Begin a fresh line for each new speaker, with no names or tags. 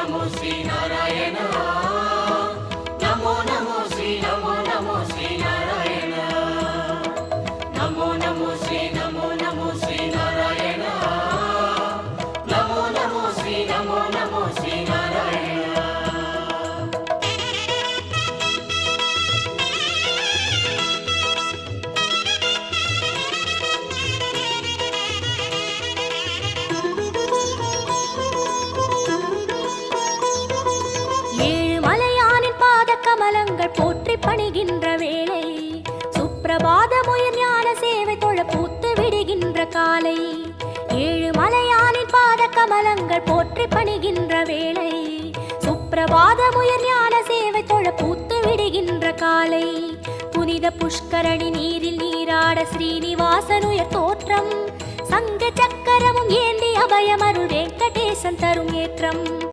नमो श्री नारायण नमो नमो श्री नमो नमो श्री नारायण नमो नमो श्री नारायण नमो नमो श्री नारायण
கமலங்கள் போற்றி பணிகின்ற வேளை சுப்பிரபாதமுயர் ஞான சேவை தொழ பூத்து விடுகின்ற காலை ஏழு மலையானின் பாத கமலங்கள் போற்றி பணிகின்ற வேளை சுப்பிரபாதமுயர் ஞான சேவை தொழ பூத்து விடுகின்ற காலை புனித புஷ்கரணி நீரில் நீராட ஸ்ரீனிவாசனுயர் தோற்றம் சங்க சக்கரமும் ஏந்தி அபயமருள் வெங்கடேசன் தரும் ஏற்றம்